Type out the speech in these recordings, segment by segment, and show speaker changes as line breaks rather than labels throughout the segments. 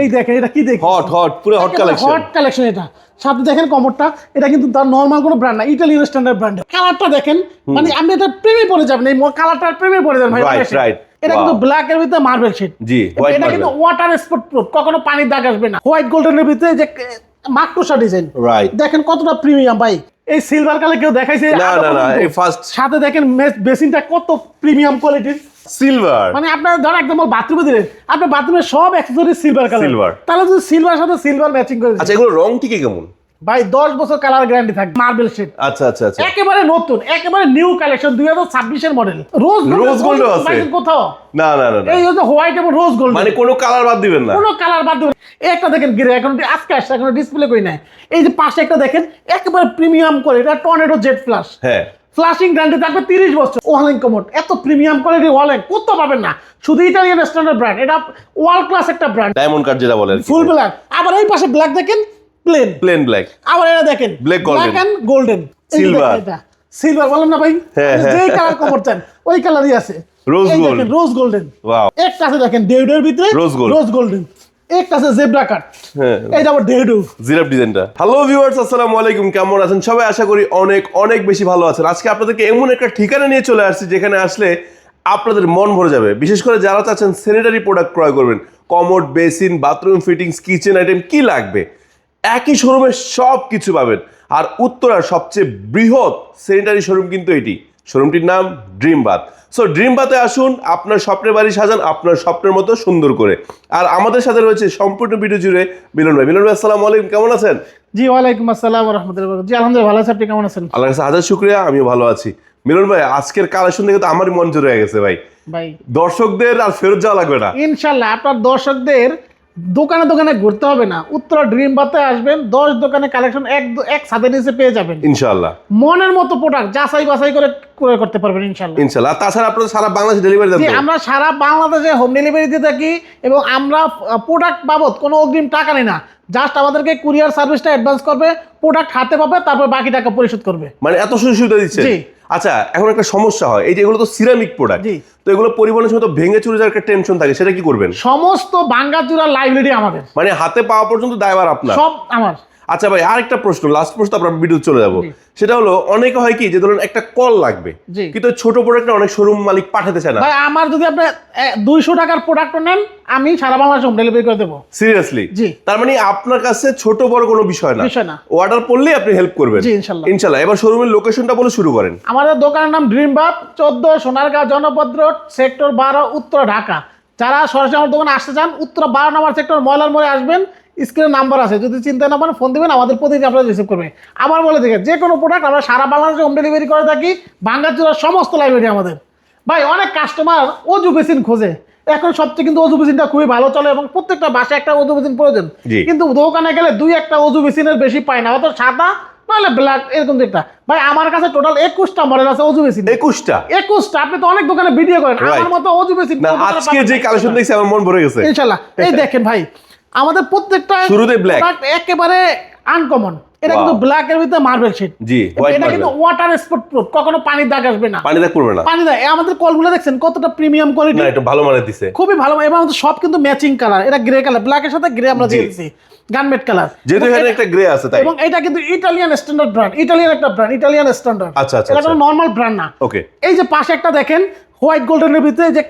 এই দেখেন এটা কি দেখেন,
হট পুরো হট কালেকশন।
হট কালেকশন এটা। সাথে দেখেন কমরটা, এটা কিন্তু তার নরমাল কোনো ব্র্যান্ড না, ইটালিয়ান স্ট্যান্ডার্ড ব্র্যান্ড। কালারটা দেখেন, মানে আপনি এটা প্রেমে পড়ে যাবেন, এই কালারটার প্রেমে পড়ে যাবেন ভাই।
রাইট।
এটা কিন্তু ব্ল্যাক এর ভিতরে মার্বেল শেড।
জি, হোয়াইট
এটা কিন্তু
মার্বেল।
ওয়াটার স্পট প্রুফ, কখনো পানির দাগ আসবে না। হোয়াইট গোল্ডেনের ভিতরে যে মাকড়সা ডিজাইন,
রাইট।
দেখেন কতটা প্রিমিয়াম ভাই। এই সিলভার কালার কেউ দেখাইছে?
না, এই ফার্স্ট।
সাথে দেখেন বেসিনটা কত প্রিমিয়াম কোয়ালিটির
সিলভার।
মানে আপনার ধর একদম বাথরুমে দিলেন, আপনার বাথরুমের সব অ্যাকসেসরিজ সিলভার কালার,
সিলভার।
তাহলে যদি সিলভার সাথে সিলভার ম্যাচিং করে
আচ্ছা, এগুলো রং ঠিক কেমন
ভাই? 10 বছর কালার গ্যারান্টি থাকবে, মার্বেল শেড।
আচ্ছা।
একেবারে নতুন, একেবারে নিউ কালেকশন, 2026 এর মডেল। রোজ
গোল্ড আছে
কোথাও?
না।
এই যে হোয়াইট এবং রোজ গোল্ড,
মানে কোনো কালার বাদ দিবেন না?
কোনো কালার বাদ দিবেন। একটা দেখেন গ্রে, এখন আজকে আসছে, এখন ডিসপ্লে করি নাই। এই যে পাশে একটা দেখেন, একেবারে প্রিমিয়াম করে, এটা টর্নেডো জেট ফ্ল্যাশ।
হ্যাঁ,
ফ্লাশিং গ্যারান্টি থাকবে 30 বছর। ওয়ালেন কমোড, এত প্রিমিয়াম কোয়ালিটির ওয়ালেন কোথাও পাবেন না, শুধু ইটালিয়ান স্ট্যান্ডার্ড ব্র্যান্ড। এটা ওয়ার্ল্ড ক্লাস একটা ব্র্যান্ড।
ডায়মন্ড কাট যেটা বলে,
ফুল ব্ল্যাক। আবার এই পাশে ব্ল্যাক দেখেন,
প্লেন ব্ল্যাক।
আবার এটা দেখেন
Black golden।
Black and golden.
Silver।
এটা সিলভার বলেন না ভাই?
হ্যাঁ।
যেই কালার কমোড চান ওই কালারই আছে।
Rose
এই
gold।
দেখেন রোজ গোল্ডেন।
ওয়াও।
একটা আছে দেখেন ডেউডের ভিতরে
Rose gold।
রোজ গোল্ডেন। একটা আছে জেব্রা কাট।
হ্যাঁ।
এইটা আবার ডেউডু।
জিরাফ ডিজাইনটা। হ্যালো ভিউয়ার্স, আসসালামু আলাইকুম। কেমন আছেন সবাই? আশা করি অনেক বেশি ভালো আছেন। আজকে আপনাদেরকে এমন একটা ঠিকানা নিয়ে চলে আসছি যেখানে আসলে আপনাদের মন ভরে যাবে। বিশেষ করে যারা চাচ্ছেন স্যানিটারি প্রোডাক্ট ক্রয় করবেন, commode, basin, bathroom fittings, kitchen item, কি লাগবে একই শোরুমে সব কিছু পাবেন। আর উত্তরার সবচেয়ে বৃহৎ স্যানিটারি শোরুম কিন্তু এটি। শোরুমটির নাম ড্রিম বাথ। সো ড্রিম বাথে আসুন, আপনার স্বপ্নের বাড়ি সাজান আপনার স্বপ্নের মতো সুন্দর করে। আর আমাদের সাথে রয়েছে সম্পূর্ণ ভিডিও জুড়ে মিলন ভাই। মিলন ভাই, আসসালামু আলাইকুম, কেমন আছেন?
জি ওয়ালাইকুম আসসালাম ওয়া রাহমাতুল্লাহি। জি আলহামদুলিল্লাহ ভালো আছি, আপনি কেমন আছেন?
আল্লাহর কাছে হাজার শুকরিয়া, আমিও ভালো আছি। মিলন ভাই, আজকের কালেকশন দেখে তো আমারই মন জুড়ে গেছে ভাই।
ভাই
দর্শকদের আর ফেরত যাওয়া লাগবে না
ইনশাল্লাহ। আপনার দর্শকদের দোকানে দোকানে ঘুরতে হবে না, উত্তরা ড্রিম বাতে আসবেন, 10 দোকানে কালেকশন এক ছাদের নিচে পেয়ে যাবেন।
ইনশাআল্লাহ
মনের মতো প্রোডাক্ট যাচাই বাছাই করে ক্রয় করতে পারবেন ইনশাল্লাহ।
ইনশাআল্লাহ। আর তাছাড়া আপনারা সারা বাংলাদেশে ডেলিভারি দেন
জি,
তো?
আমরা সারা বাংলাদেশে হোম ডেলিভারি দিয়ে থাকি এবং আমরা প্রোডাক্ট বাবদ কোনো অগ্রিম টাকা নেই না। জাস্ট আমাদেরকে কুরিয়ার সার্ভিসটা অ্যাডভান্স করবে, প্রোডাক্ট হাতে পাবে, তারপর বাকি টাকা পরিশোধ করবে।
মানে এত সুযোগ সুবিধা দিচ্ছে?
জি।
আচ্ছা, এখন একটা সমস্যা হয়, এই যে এগুলো তো সিরামিক প্রোডাক্ট,
জি।
তো এগুলো পরিবহনের সময় তো ভেঙে চুরে যাওয়ার একটা টেনশন থাকে, সেটা কি করবেন?
সমস্ত ভাঙ্গাচুরার লাইব্রেরি আমাদের,
মানে হাতে পাওয়া পর্যন্ত দায়ভার আপনার?
সব আমার।
আচ্ছা ভাই, আরেকটা প্রশ্ন, লাস্ট প্রশ্ন, আপনার ভিডিও চলে যাবো।
জি।
সেটা হলো, অনেকে হয় কি যে ধরুন একটা কল লাগবে,
জি।
কিন্তু ছোট প্রোডাক্টটা অনেক শোরুম মালিক পাঠাতে চায় না।
ভাই আমার যদি আপনি 200 টাকার প্রোডাক্ট নেন, আমি সারা বাংলাদেশে হোম ডেলিভারি করে দেবো।
সিরিয়াসলি?
জি।
তার মানে আপনার কাছে ছোট বড় কোনো বিষয় না,
বিষয় না।
অর্ডার করলেই আপনি হেল্প করবেন।
জি, ইনশাল্লাহ।
ইনশাল্লাহ। এবার শোরুমের লোকেশনটা বলে শুরু করেন।
আমাদের দোকানের নাম ড্রিম বাথ, 14 সোনারগাঁও জনপদ রোড, সেক্টর 12, উত্তর ঢাকা। যারা সরাসরি আমার দোকানে আসতে চান, উত্তর 12 নম্বর সেক্টর ময়লার মোড়ে আসবেন, স্ক্রিনে নাম্বার আছে, যদি চিন্তা না পারেন ফোন দিবেন, আমাদের প্রতিদিন আপনারা রিসিভ করবে। আবার বলে দেখেন, যে কোনো প্রোডাক্ট আমরা সারা বাংলাদেশে হোম ডেলিভারি করে থাকি, ভাঙ্গাচুরার সমস্ত লাইব্রেরি আমাদের। ভাই অনেক কাস্টমার অজু বেসিন খোঁজে, এখন সবচেয়ে কিন্তু অজু বেসিনটা খুবই ভালো চলে এবং প্রত্যেকটা বাসায় একটা অজু বেসিন প্রয়োজন।
জি।
কিন্তু দোকানে গেলে 2-1টা অজু বেসিনের বেশি পায় না, হয়তো সাদা নাহলে ব্ল্যাক, এরকম একটা। ভাই আমার কাছে টোটাল 21টা মডেল আছে অজু বেসিন। 21টা? আপনি তো অনেক দোকানে ভিডিও করেন, আমার মতো অজু বেসিন
না, আজকে যে কালেকশন দেখছি আমার মন ভরে গেছে
ইনশাআল্লাহ। এই দেখেন ভাই, আমাদের প্রত্যেকটা
শুরুতে black।
প্রোডাক্ট একেবারে আনকমন। এটা কিন্তু ব্ল্যাক এর ভিতরে মার্বেল শেড।
জি, হোয়াইট
এটা কিন্তু
মার্বেল।
ওয়াটার স্পট প্রুফ, কখনো পানির দাগ আসবে না।
পানি দাগ পড়বে না?
পানি দাগ, আমাদের কলগুলো দেখছেন কতটা প্রিমিয়াম কোয়ালিটি।
না, এটা ভালো মানের দিছে,
খুবই ভালো। এবং আমাদের সব কিন্তু ম্যাচিং কালার, এটা গ্রে কালার, ব্ল্যাক এর সাথে গ্রে আমরা দিয়ে দিয়েছি, গানমেট কালার।
যেহেতু এখানে একটা গ্রে আছে তাই।
এবং এটা কিন্তু ইটালিয়ান স্ট্যান্ডার্ড ব্র্যান্ড, ইটালিয়ান একটা ব্র্যান্ড, ইটালিয়ান স্ট্যান্ডার্ড।
আচ্ছা।
এটা কোনো নরমাল ব্র্যান্ড না।
ওকে।
এই যে পাশে একটা দেখেন হোয়াইট গোল্ডেনের ভিতরে যে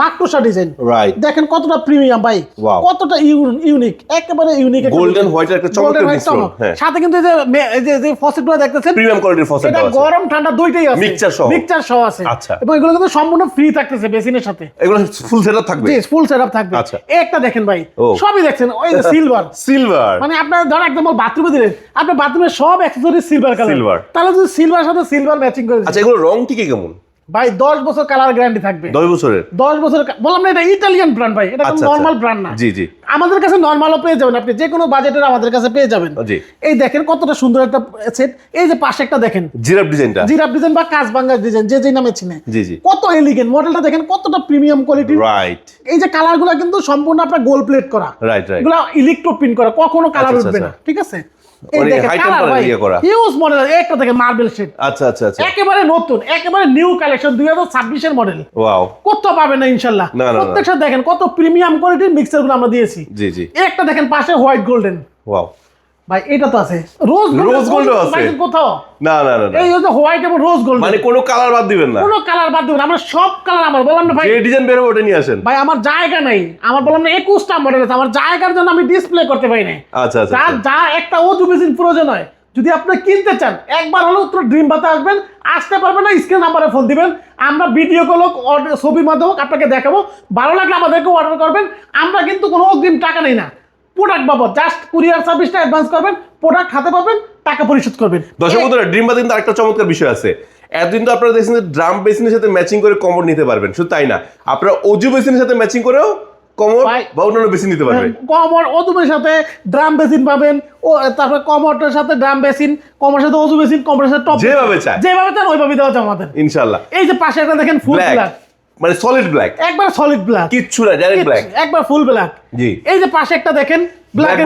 মাকড়সা ডিজাইন,
রাইট।
দেখেন কতটা প্রিমিয়াম ভাই,
Wow।
কতটা ইউনিক, একেবারে ইউনিক।
গোল্ডেন হোয়াইট একটা চমৎকার মিশ্রণ। হ্যাঁ।
সাথে কিন্তু এই যে ফসেটগুলো দেখতেছেন,
প্রিমিয়াম কোয়ালিটির ফসেট
এটা
আছে,
গরম ঠান্ডা দুইটাই আছে, মিক্সচার সহ আছে।
আচ্ছা।
এবং এগুলো কিন্তু সম্পূর্ণ ফ্রি থাকতেছে বেসিনের সাথে।
এগুলো ফুল সেটআপ থাকবে?
জি, ফুল সেটআপ থাকবে।
আচ্ছা।
একটা দেখেন ভাই,
ও।
সবই দেখছেন ওই যে
সিলভার।
মানে আপনার ধর একদম বাথরুমে দিলেন, আপনার বাথরুমের সব অ্যাকসেসরিজ সিলভার কালার,
Silver।
তাহলে যদি সিলভার সাথে সিলভার ম্যাচিং করে
আচ্ছা, এগুলো রং ঠিক কেমন
ভাই? 10 বছর কালার গ্যারান্টি থাকবে।
10 বছরের?
10 বছর বললাম না, এটা ইটালিয়ান ব্র্যান্ড ভাই, এটা কোনো নরমাল ব্র্যান্ড না।
জি জি।
আমাদের কাছে নরমালও পেয়ে যাবেন, আপনি যে কোনো বাজেটের আমাদের কাছে পেয়ে যাবেন।
জি।
এই দেখেন কতটা সুন্দর একটা সেট। এই যে পাশে একটা দেখেন
জিরাফ ডিজাইনটা,
জিরাফ ডিজাইন বা কাঁচবাঙ্গা ডিজাইন, যে নামে চিনে।
জি জি।
কত এলিগেন্ট মডেলটা, দেখেন কতটা প্রিমিয়াম কোয়ালিটি।
রাইট।
এই যে কালারগুলো কিন্তু সম্পূর্ণ আপনার গোল্ড প্লেট করা,
রাইট।
এগুলো ইলেকট্রো প্রিন্ট করা, কখনো কালার
আচ্ছা,
উঠবে
আচ্ছা।
না, ঠিক আছে?
মানে হাই টেম্পারেচার ইয়ে করা।
হিউজ মডেল, একটা দেখেন মার্বেল শেড,
আচ্ছা আচ্ছা আচ্ছা,
একেবারে নতুন, একেবারে নিউ কালেকশন 2026 এর মডেল।
ওয়াও,
কত পাবেন না ইনশাআল্লাহ।
না, না, না।
প্রত্যেকটা দেখেন কত প্রিমিয়াম কোয়ালিটির মিক্সার গুলো আমরা দিয়েছি।
জি জি,
একটা দেখেন পাশে হোয়াইট গোল্ডেন,
ওয়াও
ভাই এটা তো আছে রোজ
গোল্ডও আছে।
ভাই কোথাও
না না না না,
এই যে হোয়াইট এবং রোজ গোল্ড,
মানে কোনো কালার বাদ দিবেন না,
কোনো কালার বাদ দেবেন, আমরা সব কালার, আমার বললাম না ভাই,
যে ডিজাইন বের হবে ওটা নিয়ে আসেন।
ভাই আমার জায়গা নাই, আমার বললাম না 21টা মডেল আছে, আমার জায়গার জন্য আমি ডিসপ্লে করতে পারি না।
আচ্ছা আচ্ছা
যার যা একটা অজু মেশিন প্রয়োজন হয়, যদি আপনি কিনতে চান একবার হলো উত্তর ড্রিম বাতে আসবেন, আসতে পারবেন না স্ক্রিন নাম্বারে ফোন দিবেন, আমরা ভিডিও কল ছবির মাধ্যমে আপনাকে দেখাবো, ভালো লাগলে আমাদেরকে অর্ডার করবেন। আমরা কিন্তু কোনো অগ্রিম টাকা নেই না, প্রোডাক্ট বাবদ জাস্ট কুরিয়ার সার্ভিসটা অ্যাডভান্স করবেন, প্রোডাক্ট হাতে পাবেন, টাকা পরিশোধ করবেন।
দর্শক বন্ধুরা, ড্রিম বাথে কিন্তু আরেকটা চমৎকার বিষয় আছে। এতদিন তো আপনারা দেখছেন যে ড্রাম বেসিনের সাথে ম্যাচিং করে কমোড নিতে পারবেন, শুধু তাই না, আপনারা অজু বেসিনের সাথে ম্যাচিং করেও কমোড বা অন্যান্য বেসিন নিতে পারবেন।
কমর অজুবের সাথে ড্রাম বেসিন পাবেন, ও তারপরে কমরটার সাথে ড্রাম বেসিন, কমরের সাথে অজু বেসিন, কমরের সাথে টপ,
যেভাবে চায়
যেভাবে চান ওইভাবে দেওয়া যায় আমাদের
ইনশাআল্লাহ।
এই যে পাশে একটা দেখেন ফুল
ব্ল্যাক,
ব্ল্যাক,
মানে সলিড ব্ল্যাক,
একবার সলিড ব্ল্যাক,
কিচ্ছু না, ডাইরেক্ট ব্ল্যাক,
একবার ফুল ব্ল্যাক।
জি,
এই যে পাশে একটা দেখেন ব্ল্যাক,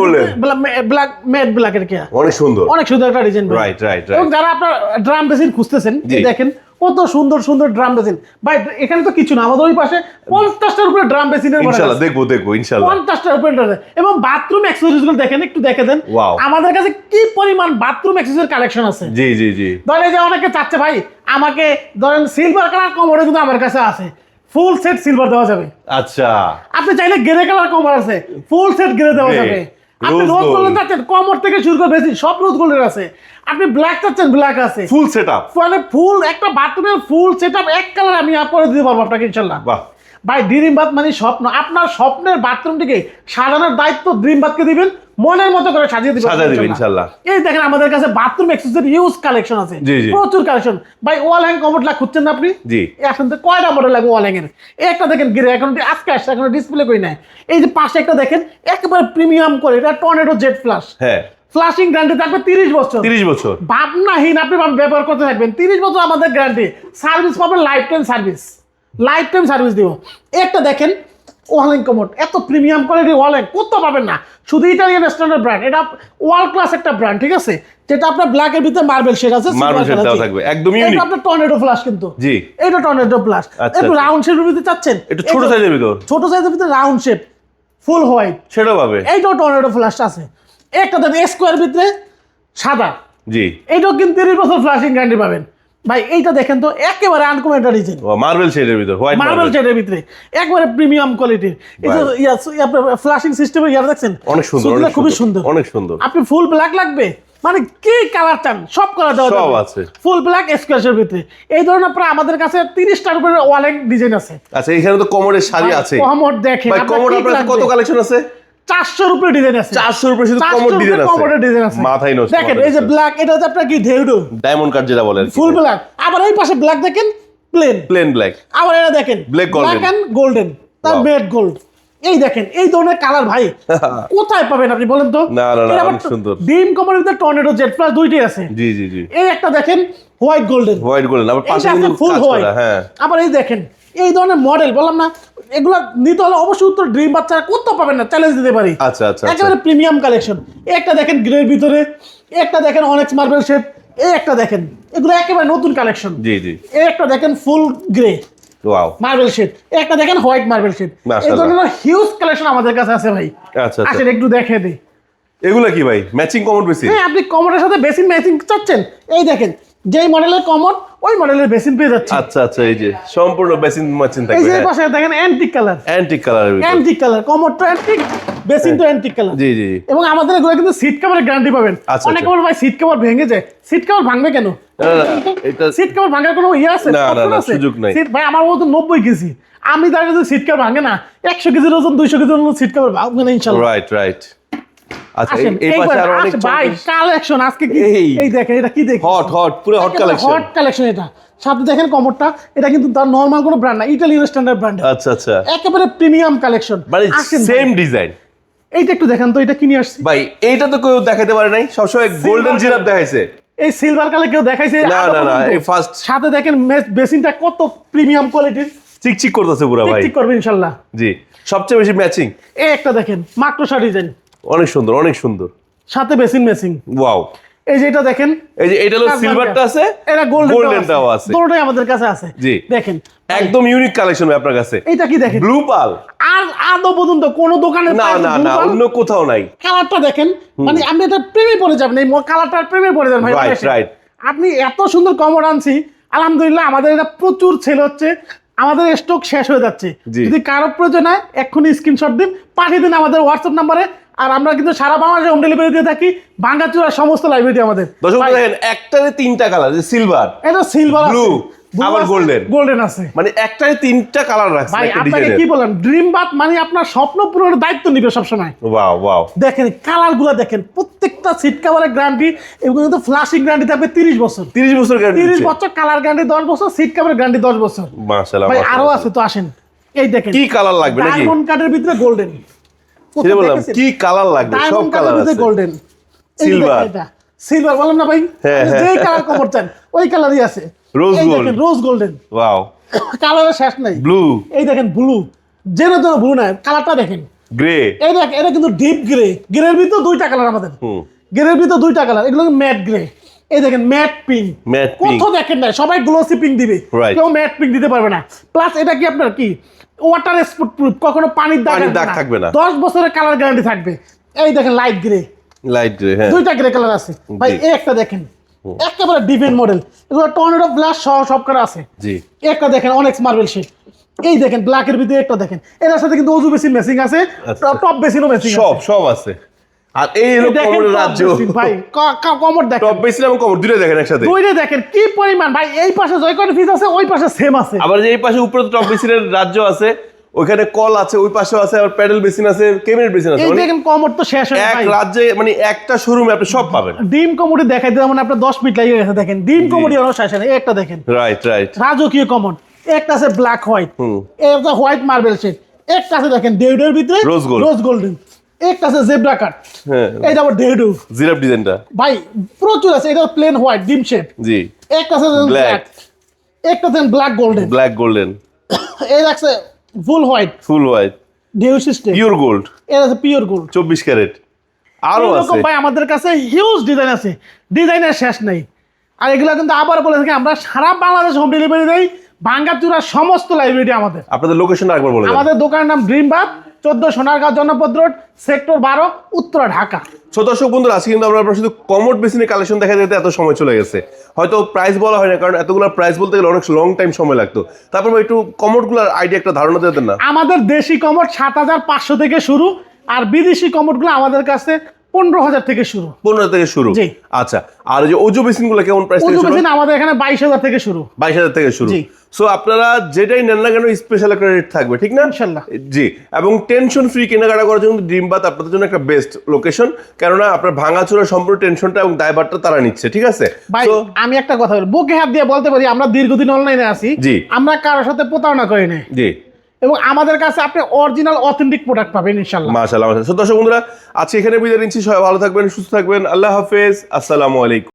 ব্ল্যাক ম্যাট ব্ল্যাকের কি
অনেক সুন্দর,
অনেক সুন্দর একটা ডিজাইন।
রাইট রাইট
এবং
রাইট।
যারা আপনার ড্রাম বেসিন খুঁজতেছেন, এই দেখেন কত সুন্দর সুন্দর ড্রাম বেসিন। ভাই এখানে তো কিছু না, আমাদের ওই পাশে 50টার উপরে ড্রাম বেসিনের মডেল
ইনশাআল্লাহ
আছে,
দেখবো দেখবো ইনশাআল্লাহ।
50টার উপরে আছে। এবং বাথরুম অ্যাক্সেসরিজ গুলো দেখেন, একটু দেখে দেন
Wow.
আমাদের কাছে কি পরিমাণ বাথরুম অ্যাক্সেসরিজ কালেকশন আছে।
জি জি জি,
ধরেন যে অনেকে চাচ্ছে ভাই আমাকে ধরেন সিলভার কালার কমোডে কিন্তু আমার কাছে আছে, ফুল সেট সিলভার দেওয়া যাবে।
আচ্ছা,
আপনি চাইলে গ্রে কালার কমোড আছে, ফুল সেট গ্রে দেওয়া
Grey,
যাবে। আপনি
rose
রোজ
gold।
গোল্ড চাচ্ছেন, কমোড থেকে শুরু করে বেশি সব রোজ গোল্ডের আছে। আপনি ব্ল্যাক চাচ্ছেন, ব্ল্যাক আছে,
ফুল সেটআপ,
মানে ফুল একটা বাথরুমের ফুল সেটআপ এক কালার আমি করে দিতে পারবো আপনাকে ইনশাআল্লাহ।
বাহ,
ভাই ড্রিম বাথ মানে স্বপ্ন, আপনার স্বপ্নের বাথরুমটিকে সাজানোর দায়িত্ব ড্রিম বাথকে দিবেন, মনের মতো করে সাজিয়ে দিবেন
সাজায় দিবেন ইনশাআল্লাহ।
এই দেখেন আমাদের কাছে বাথরুম অ্যাক্সেসরি ইউজ কালেকশন আছে,
জি, জি।
প্রচুর কালেকশন। ভাই ওয়াল হ্যাং কমোড লাগ খুঁজছেন না আপনি?
জি,
এখন তো কয়টা মডেল লাগবে ওয়াল হ্যাং এর, একটা দেখেন গ্রে, এখন আজকে আসছে, এখন ডিসপ্লে করি নাই। এই যে পাশে একটা দেখেন একেবারে প্রিমিয়াম করে, এটা টর্নেডো জেট ফ্লাশ,
হ্যাঁ,
ফ্লাশিং গ্যারান্টি থাকবে 30 বছর,
30 বছর,
ভাবনাহীন আপনি ব্যবহার করতে থাকবেন 30 বছর আমাদের গ্যারান্টি, সার্ভিস পাবেন life time service, life time service দিব। একটা দেখেন ওয়ালিং কমোড, এত প্রিমিয়াম কোয়ালিটি ওয়ালিং কোথাও পাবেন না, শুধু ইটালিয়ান স্ট্যান্ডার্ড ব্র্যান্ড, এটা ওয়ার্ল্ড ক্লাস একটা ব্র্যান্ড, ঠিক আছে, যেটা আপনার ব্ল্যাক এর ভিতরে মার্বেল শেড আছে,
মার্বেল শেড দেওয়া থাকবে, একদম ইউনিক।
এটা আপনার টর্নেডো ফ্লাশ কিন্তু,
জি,
এটা টর্নেডো ফ্লাশ।
আচ্ছা,
একটু
আচ্ছা।
রাউন্ড শেপের ভিতরে চাচ্ছেন,
একটু ছোট সাইজের ভিতর,
ছোট সাইজের ভিতরে রাউন্ড শেপ ফুল হোয়াইট,
সেটাও পাবে,
এইটাও টর্নেডো ফ্লাশ আছে। একটা দেখেন স্কোয়ার ভিতরে সাদা,
জি,
এইটাও কিন্তু 30 বছর ফ্লাশিং গ্যারান্টি পাবেন। ভাই এইটা দেখেন তো একেবারে আনকমন একটা ডিজাইন,
মার্বেল শেডের ভিতর, হোয়াইট
মার্বেল
মার্বেল,
শেডের ভিতরে একবারে প্রিমিয়াম কোয়ালিটির। এই যে আপনার ফ্লাশিং সিস্টেমের ইয়ার দেখছেন,
অনেক সুন্দর,
সুতরাং
অনেক
খুবই
সুন্দর,
সুন্দর।
অনেক সুন্দর।
আপনি ফুল ব্ল্যাক লাগবে, মানে কি কালার চান সব কালার দেওয়া
সব
যাবে,
আছে।
ফুল ব্ল্যাক স্কোয়াশের ভিতরে। এই ধরনের প্রায় আমাদের কাছে 30টার উপরে ওয়ালিং ডিজাইন আছে।
আচ্ছা, এখানে তো কমোডের শাড়ি আছে,
কমোড দেখেন,
ভাই
আপনার
কমোড
কি
আপনার
লাগবে?
কত কালেকশন আছে?
400 এর উপরে ডিজাইন আছে,
400 এর উপরে শুধু
400
কমোড ডিজাইন আছে,
কমোডের ডিজাইন আছে,
মাথায় নষ্ট।
দেখেন এই যে ব্ল্যাক, এটা হচ্ছে আপনার কি ঢেউডো
ডায়মন্ড কাট যেটা বলেন,
ফুল ব্ল্যাক। আবার এই পাশে ব্ল্যাক দেখেন প্লেন,
প্লেন ব্ল্যাক,
আবার এটা দেখেন
Black golden।
Black and golden, তার
Wow।
Made gold. এই দেখেন এই ধরনের কালার ভাই কোথায় পাবেন আপনি বলেন তো?
না, না, না, অনেক সুন্দর।
ডিম কোম্পানিতে টর্নেডো জেট ফ্লাশ দুইটাই আছে।
জি জি জি,
এই একটা দেখেন হোয়াইট গোল্ডেন,
হোয়াইট গোল্ডেন, আবার পাশে
এটা আছে
কিন্তু
ফুল
কাজ
হোয়াইট।
করা, হ্যাঁ।
আবার এই দেখেন এই ধরনের মডেল, বললাম না এগুলা নিতে হলে অবশ্যই উত্তর ড্রিম বাচ্চারা কোথাও পাবেন না, চ্যালেঞ্জ দিতে পারি।
আচ্ছা আচ্ছা,
একেবারে প্রিমিয়াম কালেকশন। একটা দেখেন গ্রের ভিতরে, একটা দেখেন অনেক্স মার্বেল শেড, এই একটা দেখেন, এগুলো একেবারে নতুন কালেকশন।
জি জি,
এই একটা দেখেন ফুল গ্রে
ওয়াও,
মার্বেল শেড, একটা দেখেন হোয়াইট মার্বেল শেড। এই
মাশাআল্লাহ।
ধরনের হিউজ কালেকশন আমাদের কাছে আছে ভাই।
আচ্ছা আচ্ছা।
আসেন একটু দেখে দিই।
এগুলা কি ভাই, ম্যাচিং কমোড বেশি?
হ্যাঁ, আপনি কমোডের সাথে বেসিন ম্যাচিং চাচ্ছেন, এই দেখেন যেই মডেলের কমোড ওই মডেলের বেসিন পেয়ে যাচ্ছে।
আচ্ছা আচ্ছা, এই যে সম্পূর্ণ বেসিন ম্যাচিং
এই
থাকবে,
যে
হ্যাঁ।
পাশে দেখেন অ্যান্টিক কালার,
অ্যান্টিক কালারের ভিতর,
অ্যান্টিক কালার, কমোডটা অ্যান্টিক, বেসিন তো অ্যান্টিক কালার।
জি জি জি।
এবং আমাদের এগুলো কিন্তু সিট কভারের গ্যারান্টি পাবেন।
আচ্ছা,
অনেকে
আচ্ছা।
বলে ভাই সিট কভার ভেঙে যায়, সিট কভার ভাঙবে কেন?
না, না, এটা
সিট কভার ভাঙার কোনো ইয়ে আছে?
না, না,
option
না,
আছে?
সুযোগ নাই।
সিট ভাই আমার মতো 90 কেজি, আমি দাঁড়িয়ে যদি সিট কভার ভাঙে না, 100 কেজির ওজন 200 কেজির ওজন সিট কভার ভাঙবে না ইনশাআল্লাহ।
Right right. আচ্ছা,
আসেন
এই পাশে আরো অনেক
ভাই কালেকশন আজকে কি, এই দেখেন এটা কি দেখেন,
হট হট, পুরো হট কালেকশন।
Hot collection. এটা সাথে দেখেন কমোডটা, এটা কিন্তু তার নরমাল কোনো ব্র্যান্ড না, ইটালিয়ান স্ট্যান্ডার্ড ব্র্যান্ড,
আচ্ছা আচ্ছা,
একেবারে প্রিমিয়াম কালেকশন।
মানে
আসেন
সেম ডিজাইন।
এইটা একটু দেখেন তো, এটা কিনে আসছি
ভাই এইটা তো কেউ দেখাতে পারে নাই, সবসময় গোল্ডেন জিরাফ দেখাইছে।
এই সিলভার কালার কেউ দেখাইছে?
না
আদৌ
না না,
পর্যন্ত?
এই ফার্স্ট।
সাথে দেখেন বেসিনটা কত প্রিমিয়াম কোয়ালিটির,
চিকচিক করতেছে পুরো ভাই।
ঠিক করবে ইনশাআল্লাহ।
জি, সবচেয়ে বেশি ম্যাচিং।
এই একটা দেখেন মাকড়সা ডিজাইন,
অনেক সুন্দর, অনেক সুন্দর।
সাথে বেসিন মেসিং।
ওয়াও,
এই যে এটা দেখেন,
এই যে এটা হলো সিলভারটা আছে,
এটা
গোল্ডেনটাও আছে,
দুটোই আমাদের কাছে আছে।
জি
দেখেন
একদম ইউনিক কালেকশন ভাই আপনার কাছে।
এটা কি দেখেন,
ব্লু পাল,
আর আদৌ পর্যন্ত কোন দোকানে
না না না অন্য কোথাও নাই।
কালারটা দেখেন, মানে আপনি এটা প্রেমে পড়ে যাবেন, এই কালারটার প্রেমে পড়ে যাবেন ভাই।
রাইট রাইট,
আপনি এত সুন্দর কমোড আনছি, আলহামদুলিল্লাহ আমাদের এটা প্রচুর সেল হচ্ছে, আমাদের স্টক শেষ হয়ে যাচ্ছে। যদি কারো প্রয়োজন হয় এক্ষুনি স্ক্রিনশট দিন, পাঠিয়ে দিন আমাদের হোয়াটসঅ্যাপ নাম্বারে। আর আমরা কিন্তু সারা বাংলাদেশে হোম ডেলিভারি দিয়ে থাকি, ভাঙ্গাচুরা সমস্ত লাইব্রেরি আমাদের।
দর্শক দেখেন একটারে তিনটা কালার, যে সিলভার,
এটা সিলভার,
ব্লু, আবার গোল্ডেন,
গোল্ডেন আছে,
মানে একটারে তিনটা কালার রাখছে
ভাই।
একটা
আপনাকে
ডিজাইনের।
কি বলেন, ড্রিম বাথ মানে আপনার স্বপ্ন পূরণের দায়িত্ব নিবে সব সময়।
ওয়াও ওয়াও,
দেখেন কালারগুলো দেখেন, প্রত্যেকটা সিট কভারের গ্যারান্টি, এগুলো কিন্তু ফ্লাশিং গ্যারান্টি থাকবে 30 বছর।
30 বছর গ্যারান্টি,
30 বছর কালার গ্যারান্টি, 10 বছর সিট কভারের গ্যারান্টি, 10 বছর।
মাশাআল্লাহ
ভাই আরো
মাশাআল্লাহ।
আছে, তো আসেন। এই দেখেন
কি কালার লাগবে নাকি?
ডায়মন্ড কাটের ভিতরে গোল্ডেন,
সেটা বললাম কি কালার লাগবে, সব কালার আছে।
গোল্ডেন,
সিলভার,
সিলভার বললাম না ভাই,
হ্যাঁ, হ্যাঁ।
যেই কালার কমর চান ওই কালারই আছে।
রোজ
এই
গোল্ড,
দেখেন রোজ গোল্ডেন,
ওয়াও,
কালারের শেষ নাই।
ব্লু,
এই দেখেন ব্লু, যেন তেন ব্লু না, কালারটা দেখেন।
গ্রে,
এই দেখ, এটা কিন্তু ডিপ গ্রে, গ্রের ভিতর দুইটা কালার আমাদের, গ্রের ভিতর দুইটা কালার, এগুলো ম্যাট গ্রে। এই দেখেন ম্যাট পিঙ্ক,
ম্যাট পিঙ্ক,
কোথাও দেখেন না, সবাই গ্লোসি পিঙ্ক দিবে,
Right.
কেউ ম্যাট পিঙ্ক দিতে পারবে না। প্লাস এটা কি আপনার কি ওয়াটার স্পট প্রুফ, কখনো পানির দাগ
থাকবে না,
10 বছরের কালার গ্যারান্টি থাকবে। এই দেখেন লাইট গ্রে,
লাইট গ্রে, হ্যাঁ
দুইটা গ্রে কালার আছে ভাই। এই একটা দেখেন একেবারে ডিফেন্ট মডেল, এগুলো টর্নেডো ব্লাস্ট সহ সব করা আছে।
জি,
একটা দেখেন অনেক্স মার্বেল শেড। এই দেখেন ব্ল্যাকের ভিতরে একটা দেখেন, এর সাথে কিন্তু অজু বেসিন ম্যাচিং আছে, টপ বেসিনও ম্যাচিং আছে,
সব সব আছে। আর এই হলো কমোডের রাজ্য
ভাই। কমোড দেখেন,
টপ বেসিন এবং কমোড দুইটা দেখেন একসাথে,
দুইটা দেখেন কি পরিমাণ ভাই। এই পাশে জয়কন ফিজ আছে, ওই পাশে সেম আছে।
আবার যে এই পাশে উপরে টপ বেসিনের রাজ্য আছে, ওইখানে কল আছে, ওই পাশেও আছে, আবার প্যাডেল বেসিন আছে, ক্যাবিনেট বেসিন আছে।
এই
মানে
দেখেন কমোড তো শেষ হয়ে
এক
ভাই।
রাজ্যে মানে একটা শোরুমে আপনি সব পাবেন।
ডিম কমোডে দেখাই দিলাম, মানে আপনার 10 মিনিট লেগে গেছে। দেখেন ডিম কমোডি আরো শেষ হয়। এই একটা দেখেন
রাইট রাইট,
রাজকীয় কমোড, একটা আছে ব্ল্যাক হোয়াইট, একটা হোয়াইট মার্বেল শেড, একটা আছে দেখেন ডেউডের ভিতরে
রোজ গোল্ড,
রোজ গোল্ডেন, একটা আছে জেব্রা কাট,
হ্যাঁ
এইটা আবার ডেউডু
জিরাফ ডিজাইনটা
ভাই প্রচুর আছে। এটা প্লেন হোয়াইট ডিম শেড,
জি,
একটা আছে
ব্ল্যাক,
একটা then black golden,
black golden,
এই আছে full white
full white,
dew system,
pure gold,
এর আছে পিওর গোল্ড
24 ক্যারেট। আরো
এরকম
আছে
ভাই আমাদের কাছে হিউজ ডিজাইন আছে, ডিজাইনের শেষ নেই। আর এগুলো কিন্তু আবার বলে থাকি, আমরা সারা বাংলাদেশ হোম ডেলিভারি দেই, ভাঙ্গাচুরা সমস্ত লাইব্রেরি আমাদের।
আপনাদের লোকেশনটা একবার বলে দেন।
আমাদের দোকানের নাম ড্রিম বাথ, 14 সোনারগাঁও জনপদ রোড, সেক্টর 12, উত্তরা, ঢাকা।
ছোট দর্শক বন্ধুরা, আজকে কিন্তু আমরা শুধু কমোড বেসিনের কালেকশন দেখা যেতে এত সময় চলে গেছে, হয়তো প্রাইস বলা হয় না, কারণ এতগুলো প্রাইস বলতে গেলে অনেক লং টাইম সময় লাগতো। তারপর একটু কমোডগুলোর আইডিয়া, একটা ধারণা দিয়ে দেন না।
আমাদের দেশি কমোড 7,500 থেকে শুরু, আর বিদেশি কমোডগুলো আমাদের কাছে 15,000 থেকে শুরু।
15 থেকে শুরু,
জি।
আচ্ছা। আর এই যে ওজো বেসিনগুলো কেমন প্রাইস থেকে
ওজু
শুরু?
বেসিন আমাদের এখানে 22,000 থেকে শুরু।
22,000 থেকে শুরু।
জি।
সো আপনারা যেটাই নেন না কেন স্পেশাল একটা রেট থাকবে, ঠিক না?
ইনশাল্লাহ।
জি, এবং টেনশন ফ্রি কেনাকাটা করার জন্য ড্রিম বাথ আপনাদের জন্য একটা বেস্ট লোকেশন, কেননা আপনার ভাঙাচোরা সম্পূর্ণ টেনশনটা এবং দায়ভারটা তারা নিচ্ছে, ঠিক আছে?
ভাই
So,
আমি একটা কথা বলি, বুকে হাত দিয়ে বলতে পারি, আমরা দীর্ঘদিন অনলাইনে আছি,
জি।
আমরা কারোর সাথে প্রতারণা করি না,
জি,
এবং আমাদের কাছে আপনি অরিজিনাল অথেন্টিক প্রোডাক্ট পাবেন ইনশাল্লাহ।
মাশাআল্লাহ। সো দর্শক বন্ধুরা, আজকে এখানে বিদায় নিচ্ছি। সবাই ভালো থাকবেন, সুস্থ থাকবেন। আল্লাহ হাফেজ, আসসালামু আলাইকুম।